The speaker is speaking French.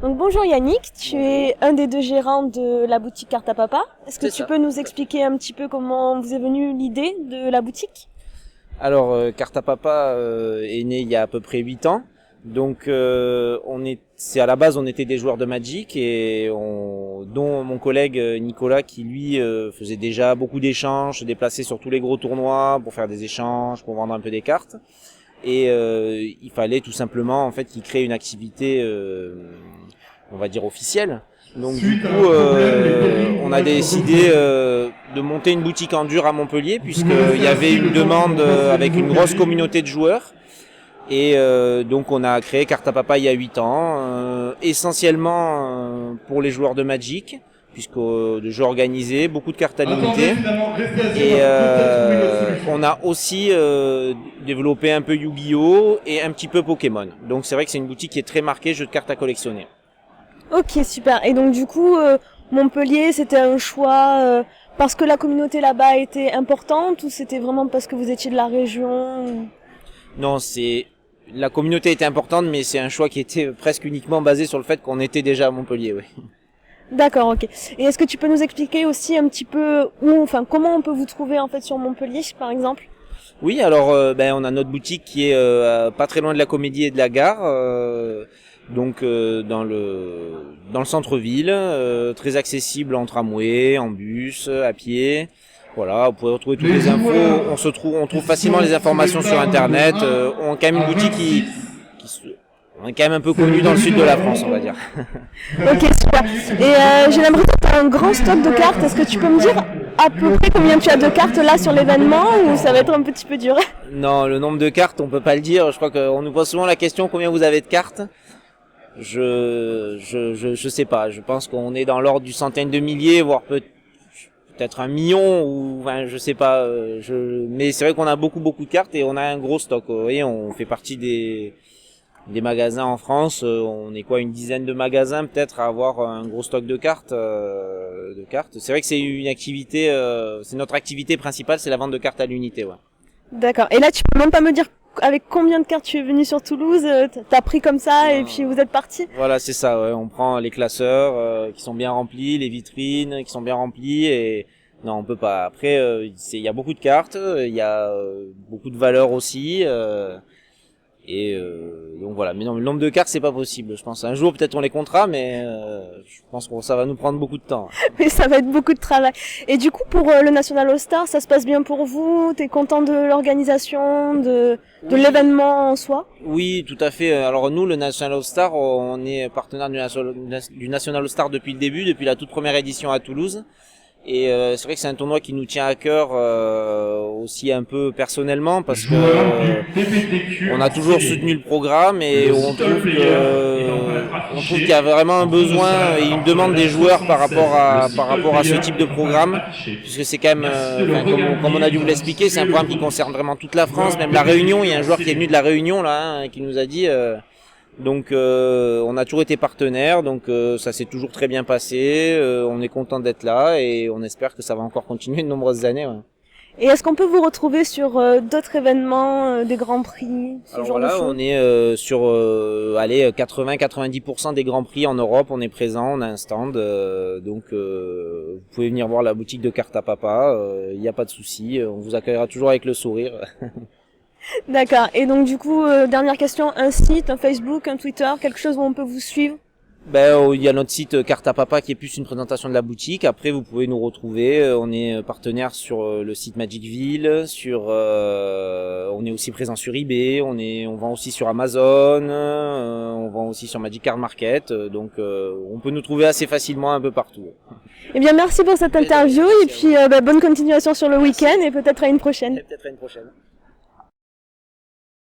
Donc bonjour Yannick, tu es un des deux gérants de la boutique Carte à Papa. Est-ce que tu peux nous expliquer un petit peu comment vous est venue l'idée de la boutique? Alors, Carte à Papa est né il y a à peu près 8 ans. Donc, c'est à la base, on était des joueurs de Magic et dont mon collègue Nicolas qui lui faisait déjà beaucoup d'échanges, se déplaçait sur tous les gros tournois pour faire des échanges, pour vendre un peu des cartes. Et il fallait tout simplement en fait qu'il crée une activité, on va dire officielle. Donc du coup, on a décidé de monter une boutique en dur à Montpellier puisqu'il y avait une demande avec une grosse communauté de joueurs. Et donc on a créé Carte à Papa il y a 8 ans, essentiellement pour les joueurs de Magic, puisque de jeux organisés, beaucoup de cartes à limiter. Et on a aussi développé un peu Yu-Gi-Oh! Et un petit peu Pokémon. Donc c'est vrai que c'est une boutique qui est très marquée jeux de cartes à collectionner. Ok, super. Et donc du coup, Montpellier, c'était un choix parce que la communauté là-bas était importante ou c'était vraiment parce que vous étiez de la région? Non, la communauté était importante, mais c'est un choix qui était presque uniquement basé sur le fait qu'on était déjà à Montpellier, oui. D'accord, ok. Et est-ce que tu peux nous expliquer aussi un petit peu comment on peut vous trouver en fait sur Montpellier, par exemple? Oui, alors on a notre boutique qui est pas très loin de la Comédie et de la Gare, donc dans le centre-ville, très accessible en tramway, en bus, à pied. Voilà, vous pouvez retrouver toutes les infos. On trouve facilement les informations sur Internet. On a quand même une boutique on est quand même un peu connu dans le sud de la France, on va dire. Ok, super. Et j'ai l'impression que tu as un grand stock de cartes. Est-ce que tu peux me dire à peu près combien tu as de cartes là sur l'événement ou ça va être un petit peu dur? Non, le nombre de cartes, on peut pas le dire. Je crois qu'on nous pose souvent la question combien vous avez de cartes. Je sais pas. Je pense qu'on est dans l'ordre du centaine de milliers, voire peut-être 1 million ou je sais pas. Mais c'est vrai qu'on a beaucoup de cartes et on a un gros stock. Vous voyez, on fait partie des magasins en France. On est une dizaine de magasins peut-être à avoir un gros stock de cartes. C'est vrai que c'est une activité. C'est notre activité principale, c'est la vente de cartes à l'unité. Ouais. D'accord. Et là, tu peux même pas me dire avec combien de cartes tu es venu sur Toulouse, t'as pris comme ça et puis vous êtes parti? Voilà, c'est ça, ouais. On prend les classeurs qui sont bien remplis, les vitrines qui sont bien remplies et non, on peut pas. Après, il y a beaucoup de cartes, il y a beaucoup de valeurs aussi donc voilà. Mais non, le nombre de cartes c'est pas possible. Je pense un jour peut-être on les comptera, mais je pense que ça va nous prendre beaucoup de temps. Mais ça va être beaucoup de travail. Et du coup, pour le National All Star, ça se passe bien pour vous? T'es content de l'organisation, de l'événement en soi? Oui, tout à fait. Alors nous, le National All Star, on est partenaire du National All Star depuis le début, depuis la toute première édition à Toulouse. Et c'est vrai que c'est un tournoi qui nous tient à cœur aussi un peu personnellement parce que on a toujours soutenu le programme et on trouve qu'il y a vraiment un besoin et une demande des joueurs par rapport à ce type de programme, puisque c'est quand même comme on a dû vous l'expliquer, c'est un programme qui concerne vraiment toute la France, même la Réunion. Il y a un joueur qui est venu de la Réunion là, qui nous a dit donc on a toujours été partenaires, donc ça s'est toujours très bien passé, on est content d'être là et on espère que ça va encore continuer de nombreuses années. Ouais. Et est-ce qu'on peut vous retrouver sur d'autres événements, des grands prix, genre de choses? On est sur 80-90% des grands prix en Europe, on est présent, on a un stand, donc vous pouvez venir voir la boutique de Carte à Papa, il n'y a pas de souci, on vous accueillera toujours avec le sourire. D'accord. Et donc du coup, dernière question, un site, un Facebook, un Twitter, quelque chose où on peut vous suivre? Il y a notre site Carte à Papa qui est plus une présentation de la boutique. Après, vous pouvez nous retrouver. On est partenaire sur le site Magicville. On est aussi présent sur eBay. On vend aussi sur Amazon. On vend aussi sur Magic Card Market. Donc, on peut nous trouver assez facilement un peu partout. Eh bien, merci pour cette interview et puis bonne continuation sur le week-end et peut-être à une prochaine. Peut-être à une prochaine.